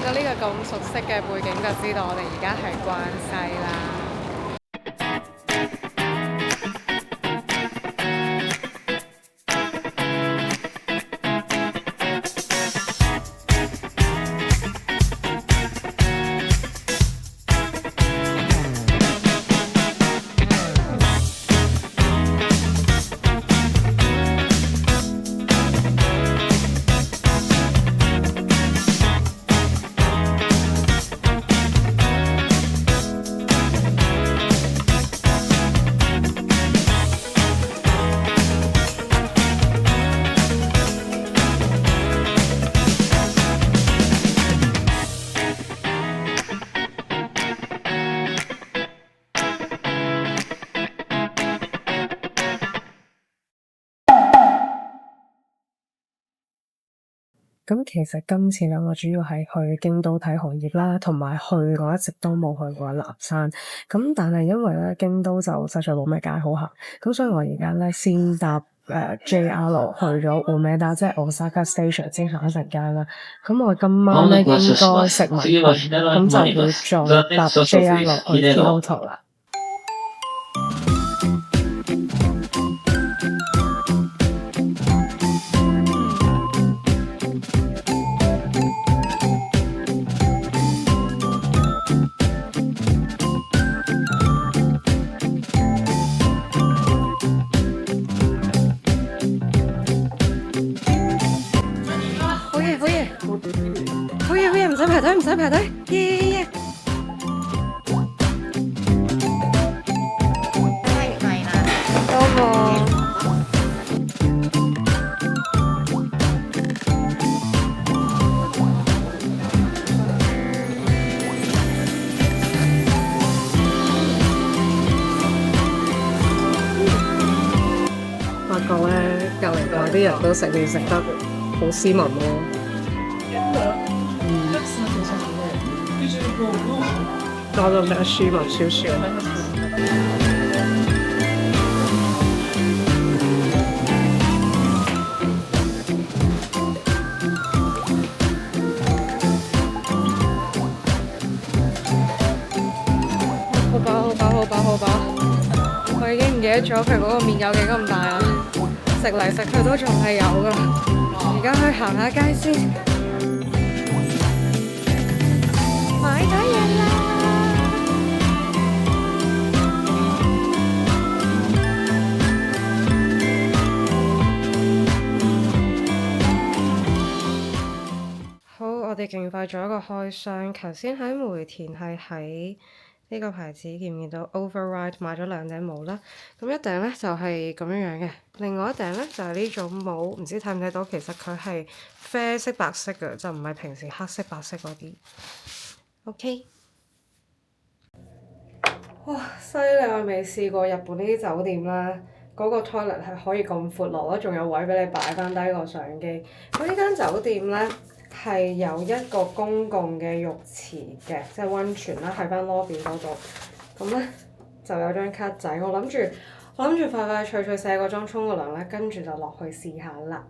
到呢個咁熟悉嘅背景，就知道我哋而家係關西啦。咁其實今次咧，我主要係去京都睇紅葉啦，同埋去我一直都冇去過南山。咁但係因為咧京都就實在冇咩街好行，咁所以我而家咧先搭JR 去咗 Umeda，即係 Osaka Station 先行一陣間啦。咁我今晚咧應該食埋飯，咁就會再搭 JR 去 Kyoto 啦。唔使排隊，唔使排隊，耶！どうも。發覺咧，隔離嗰啲人都食麵食得好斯文咯。搞到比較斯文少少。好飽，好飽，好飽，好飽！我已經唔記得咗佢嗰個麵有幾咁大啦，食嚟食去都仲係有㗎。而家去行下街先，買咗嘢啦！好，我哋勁快做一個開箱。頭先喺梅田係喺呢個牌子見唔見到 Override 買咗兩頂帽啦。咁一頂咧就係咁樣嘅，另外一頂咧就係呢種帽，唔知睇唔睇到？其實佢係啡色白色嘅，就唔係平時黑色白色嗰啲。OK。哇！犀利，我未試過日本呢啲酒店啦，嗰個 toilet 係可以咁闊落啦，仲有位俾你擺翻低個相機。咁呢間酒店咧係有一個公共嘅浴池嘅，即係溫泉啦，喺翻 lobby 嗰度。咁咧就有張卡仔，我諗住快快脆脆卸個妝沖個涼咧，跟住就落去試下啦。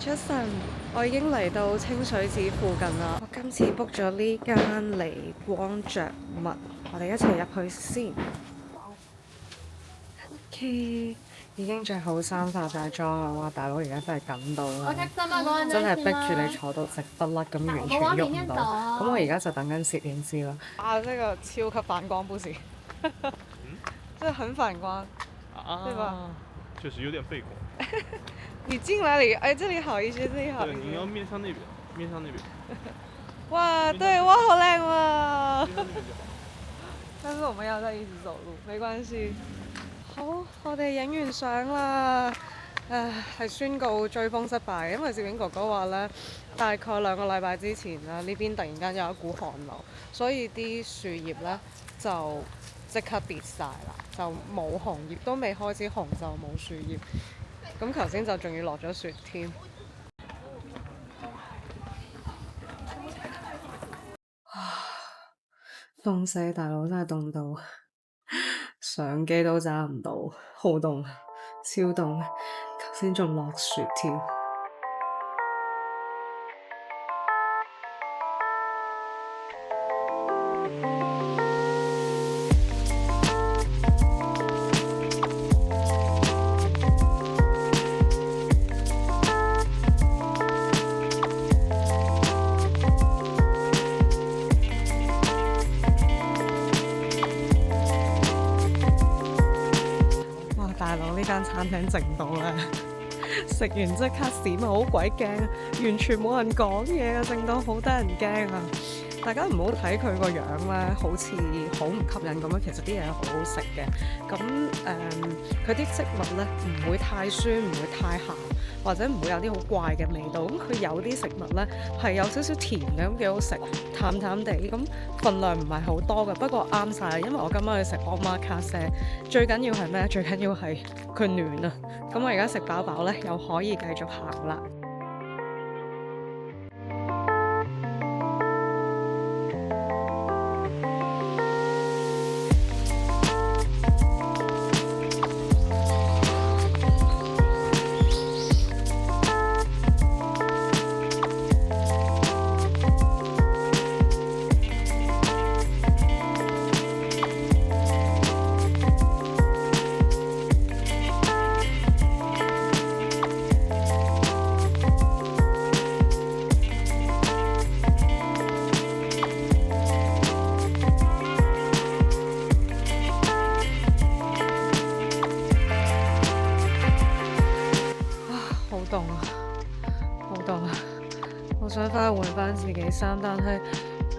早晨，我已經嚟到清水寺附近啦。我今次 book 咗呢間離光着物，我哋一齊入去先。OK， 已經着好衫化晒妝啦。哇，大佬而家真係緊到啦，真係逼住你坐到直不甩咁，完全喐唔到。咁我而家就等緊攝影師啦。啊，呢個超級反光，不是？真係很反光，對吧？確實有點背光。你進來裡，哎，這裡好一些，這裡好一些。對，你要面向那邊，面向那邊。哇，對，哇，好靚喎！但是我們要再一直走路，沒關係。好，我哋影完相啦。係宣告追風失敗，因為攝影哥哥話咧，大概2個禮拜之前啦，呢邊突然間有一股寒流，所以啲樹葉咧就即刻跌晒啦，就冇紅葉，都未開始紅就冇樹葉。咁頭先就仲要落咗雪添。凍死大佬，真係凍到相機都揸唔到，好凍。超凍，頭先仲落雪添。大佬呢間餐廳靜到咧，食完即刻閃啊，好鬼驚，完全冇人講嘢啊，靜到好得人驚啊！大家唔好睇佢個樣咧，好似好唔吸引咁樣，其實啲嘢好好食嘅。咁佢啲植物咧唔會太酸，唔會太鹹，或者唔會有啲好怪嘅味道。咁佢有啲食物咧係有少少甜嘅，咁幾好食，淡淡地，咁份量唔係好多嘅，不過啱晒。因為我今晚去食 Omakase，最緊要係咩？最緊要係佢暖啊！咁我而家食飽飽咧，又可以繼續行啦。凍啊，好凍啊！我想翻去換翻自己衫，但係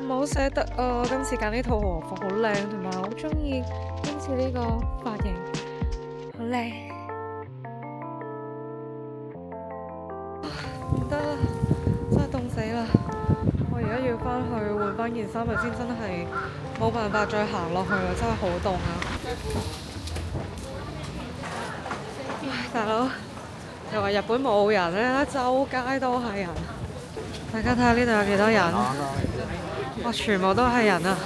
唔好捨得啊！今次揀呢套和服好靚，同埋好中意今次呢個髮型，好靚。唔得啦，真係凍死啦！我而家要翻去換翻件衫，頭先真係冇辦法再行落去啦，真係好凍啊！大佬。又話日本冇人咧，周街都係人。大家睇下呢度有幾多人？哇，全部都係人啊！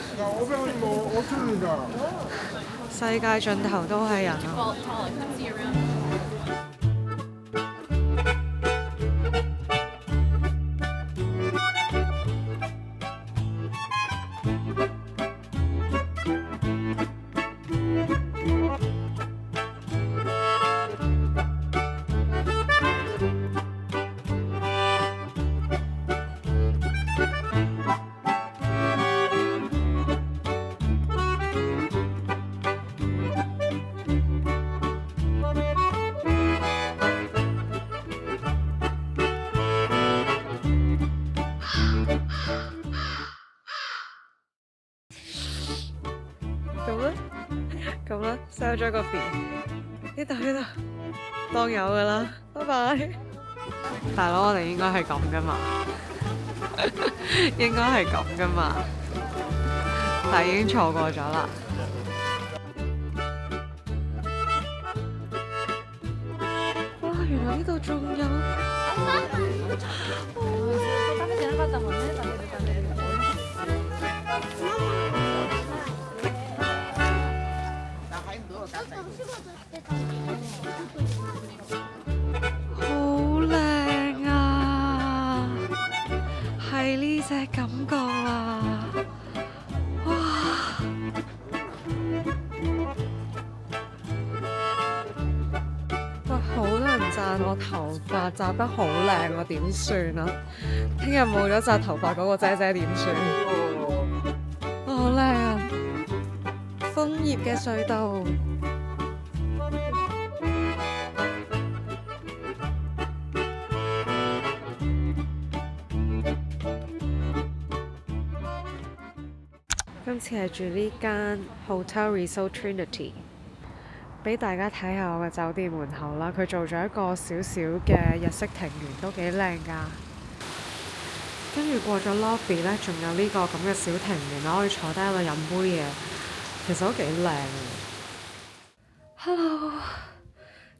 世界盡頭都係人啊！咁啦 ，sell 咗個 B， 呢度當有噶啦，拜拜。大佬，我哋應該係咁噶嘛？應該係咁噶嘛？但係已經錯過咗啦。哇！原來呢度仲有。好靚啊！係呢隻感覺啊！哇！哇！好多人讚我頭髮紮得好靚，我點算啊？聽日冇咗紮頭髮嗰個姐姐點算？好靚啊！楓葉嘅隧道。今次係住呢間 Hotel Resort Trinity， 俾大家睇下我嘅酒店門口啦。佢做咗一個小小嘅日式庭園，都幾靚㗎。跟住過咗 lobby 呢，仲有呢個咁嘅小庭園啦，可以坐低喺度飲杯嘢，其實都幾靚嘅。Hello，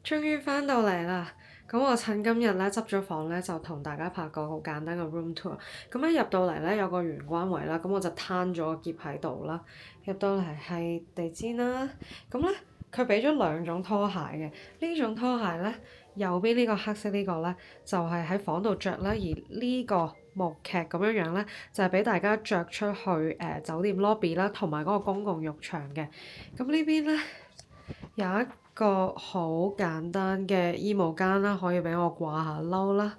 終於返到嚟啦！咁我趁今日咧執咗房咧，就同大家拍個好簡單嘅 room tour。咁一入到嚟咧有個玄關位啦，咁我就攤咗個篋喺度啦。入到嚟係地氈啦，咁咧佢俾咗兩種拖鞋嘅，呢種拖鞋咧，右邊呢個黑色呢個咧，就係喺房度着啦，而呢個木屐咁樣樣咧，就係俾大家着出去酒店 lobby 啦，同埋嗰個公共浴場嘅。咁呢邊咧有一個好簡單嘅衣帽間啦，可以俾我掛下褸啦。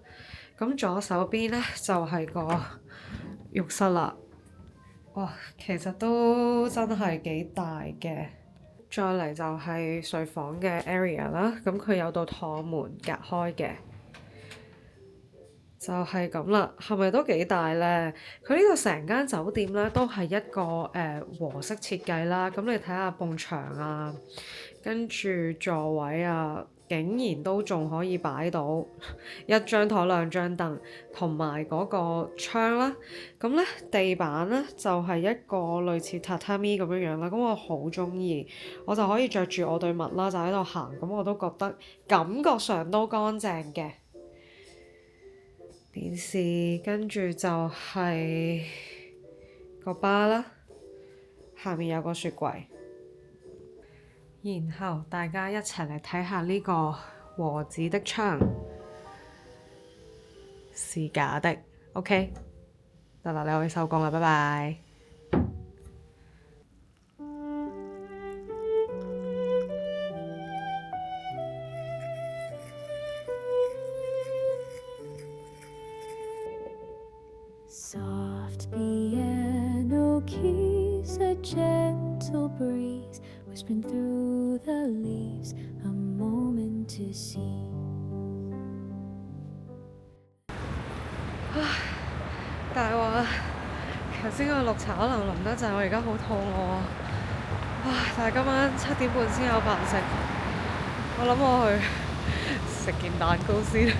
咁左手邊咧就係個浴室啦。哇，其實都真係幾大嘅。再嚟就係睡房嘅 area 啦，咁佢有道趟門隔開嘅，就係咁啦。係咪都幾大呢？佢呢個成間酒店咧都係一個和式設計啦。咁你睇下埲牆啊，跟住座位啊，竟然都仲可以擺到一張枱兩張凳，同埋嗰個窗啦。咁咧地板咧就係一個類似榻榻米咁樣樣啦。咁我好中意，我就可以着住我對襪啦，就喺度行。咁我都覺得感覺上都乾淨嘅。電視跟住就係個吧啦，下面有個雪櫃。然後大家一齊嚟睇下呢個和紙的窗，是假的。OK， 得啦，你可以收工啦，拜拜。Soft piano keys, a gentle breeze whispering through the leaves, a moment to see. 大鑊啊！頭先個綠茶可能濃得滯，我而家好肚餓啊！但係今晚7點半先有飯食，我諗我去食件蛋糕先。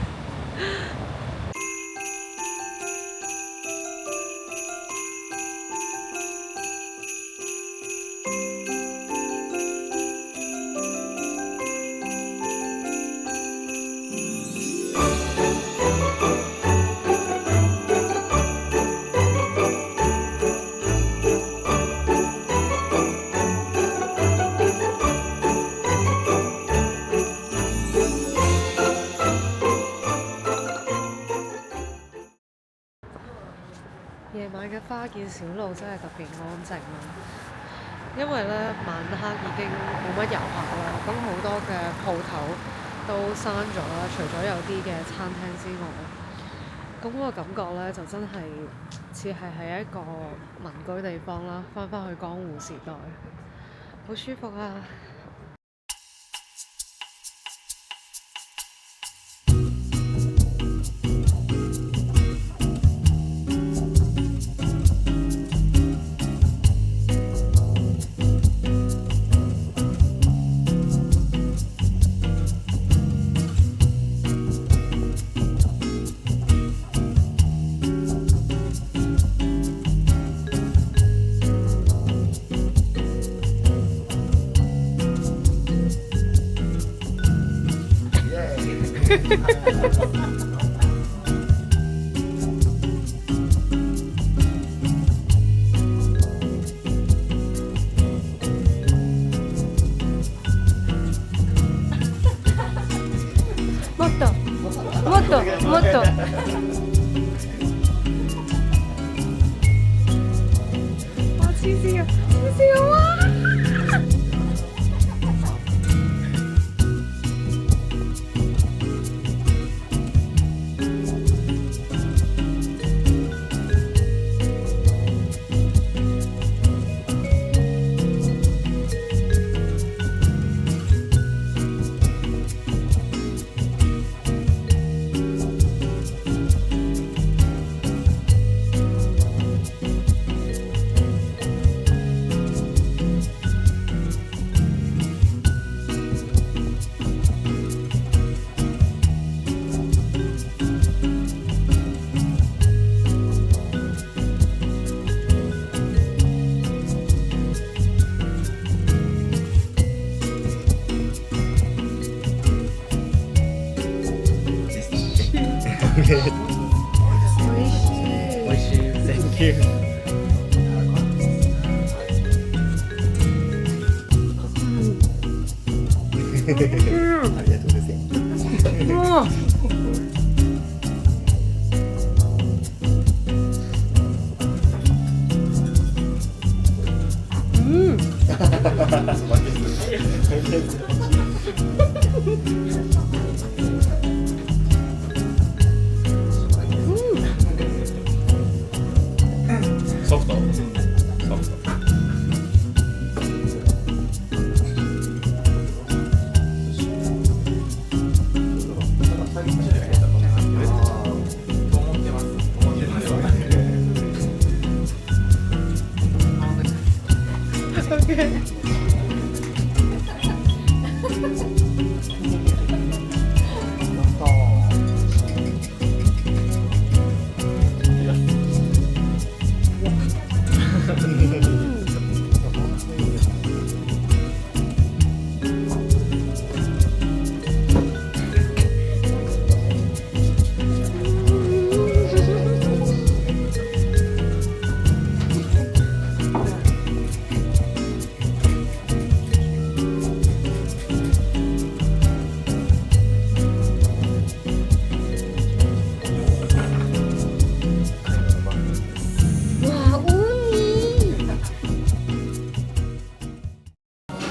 夜晚嘅花見小路真係特別安靜啦，因為咧晚黑已經冇乜遊客啦，咁好多嘅鋪頭都閂咗啦，除咗有啲嘅餐廳之外，咁個感覺咧就真係似係喺一個民居地方啦，返去江戶時代，好舒服啊！もっと哇黐線啊黐線啊！美味しい。Thank you。ありがとうございます。ソフト。ソフト。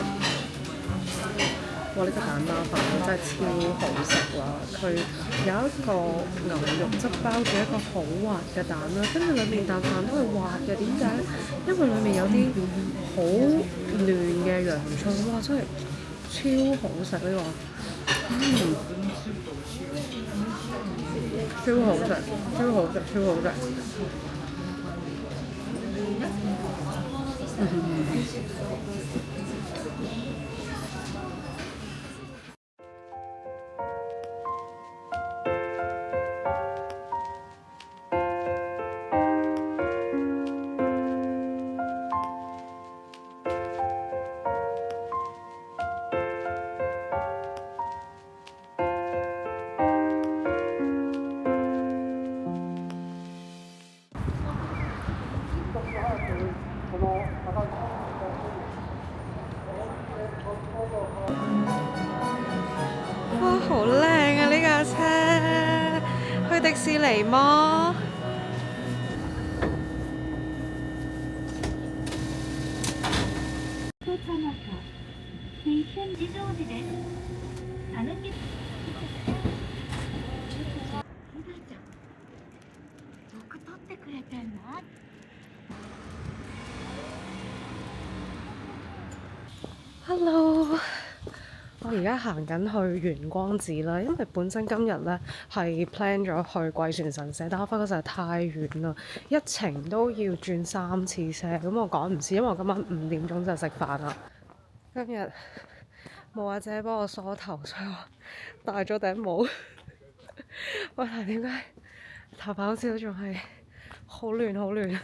哇！呢個蛋包飯真係超好食啦！佢有一個牛肉汁包住一個好滑嘅蛋啦，跟住裡面啖飯都係滑嘅。點解？因為裡面有啲好嫩嘅洋葱，哇！真係超好食呢個，超好食，超好食，超好食。哇，好靚啊！呢架車去迪士尼麼？Hello， 我而家行緊去玄光寺啦，因為本身今日咧係 plan 咗去貴船神社，但我發覺實在太遠啦，一程都要轉3次車，咁我趕唔切，因為我今晚5點鐘就食飯啦。今日冇阿姐幫我梳頭，所以我戴咗頂帽。喂，但係點解頭髮好似都仲係好亂好亂？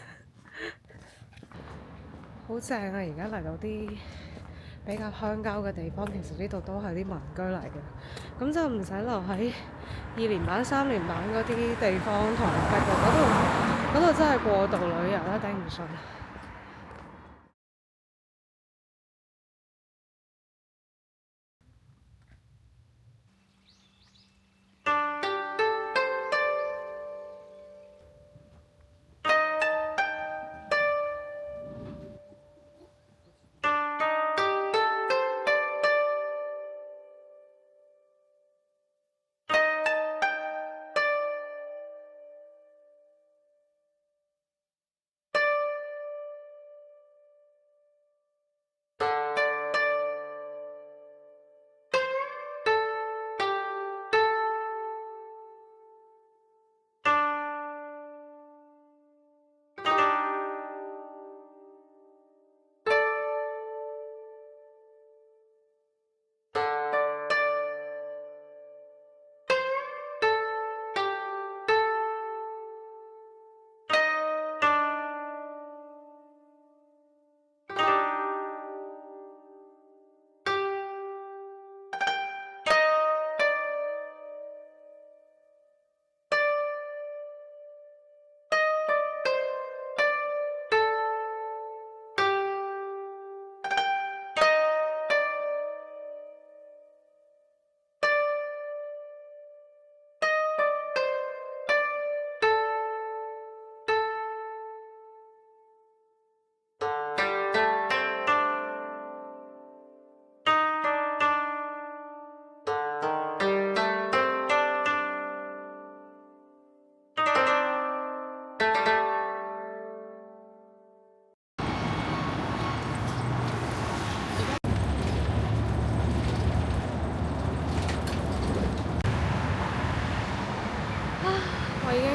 好正啊！而家嚟到啲比較鄉郊嘅地方，其實呢度都係啲民居嚟嘅，咁就唔使留喺2連板、3連板嗰啲地方同人逼喎，嗰度真係過度旅遊啦，頂唔順。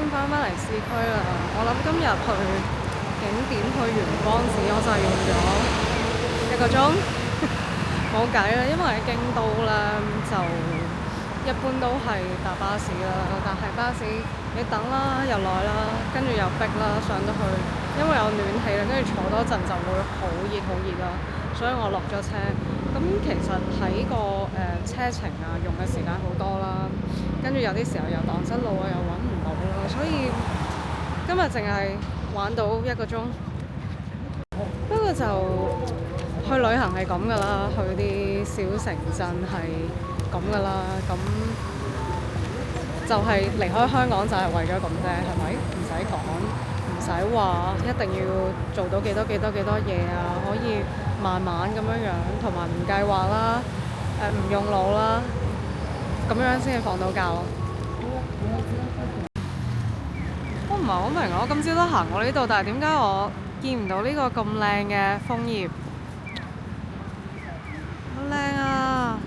翻嚟市區啦。我諗今日去景點去完光寺，我就用咗1個鐘，冇計啦。因為喺京都咧就一般都係搭巴士啦，但係巴士你等啦又耐啦，跟住又逼啦，上到去因為有暖氣啦，跟住坐多陣就會好熱好熱啦，所以我落咗車。咁其實喺個車程啊用嘅時間好多啦，跟住有啲時候又蕩失路啊，又揾唔到啦，所以今日淨係玩到1個鐘。不過就去旅行係咁噶啦，去啲小城鎮係咁噶啦，咁就係離開香港就係為咗咁啫，係咪？唔使講，唔使話一定要做到幾多嘢啊，可以慢慢咁樣，同埋唔計劃啦，唔用腦啦，咁樣先至放到假咯。我唔係好明，我今朝都行過呢度，但係點解我見唔到呢個咁靚嘅楓葉？好靚啊！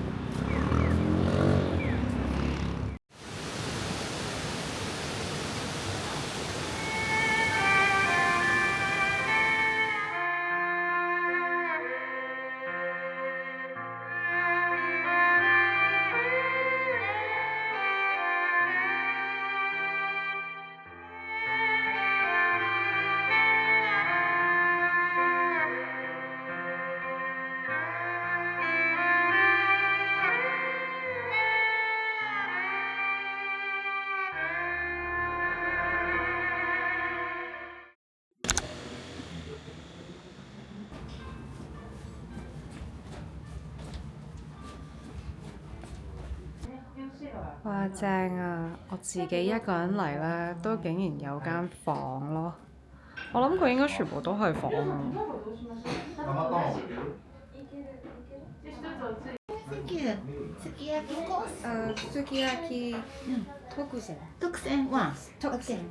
哇，正啊！我自己一個人嚟呢，都竟然有間房咯。我諗佢應該全部都係房啊。すき焼き特選。特選は特選。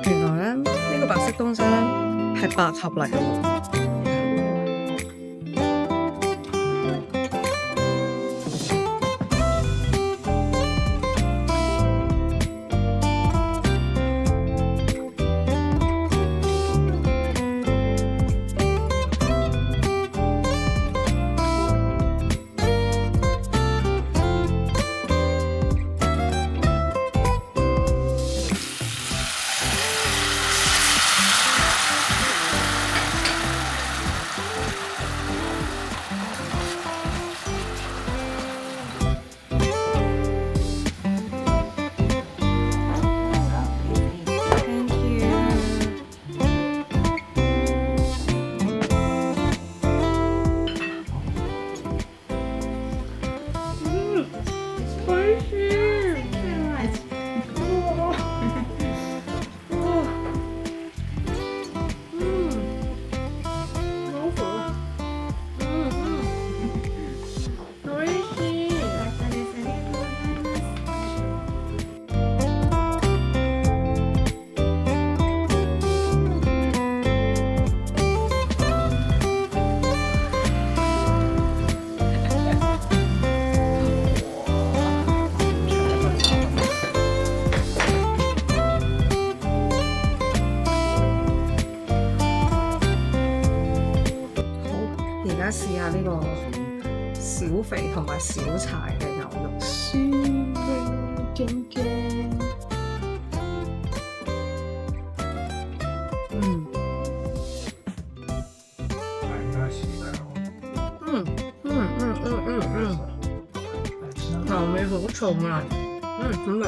原來呢個白色東西呢係百合嚟嘅喎。試下呢個小肥同埋小柴嘅牛肉酸嘅正正。牛味好重啊，好味。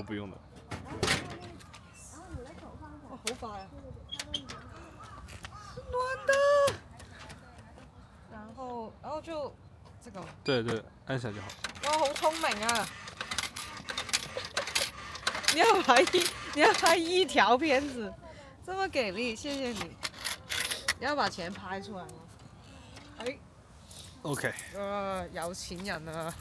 不用的。哇，好快啊！暖的。然后就这个。对对，按下就好。哇，好聰明啊！你要拍一條片子，這麼給力，謝謝你。你要把錢拍出來嗎？哎 OK。有錢人啊！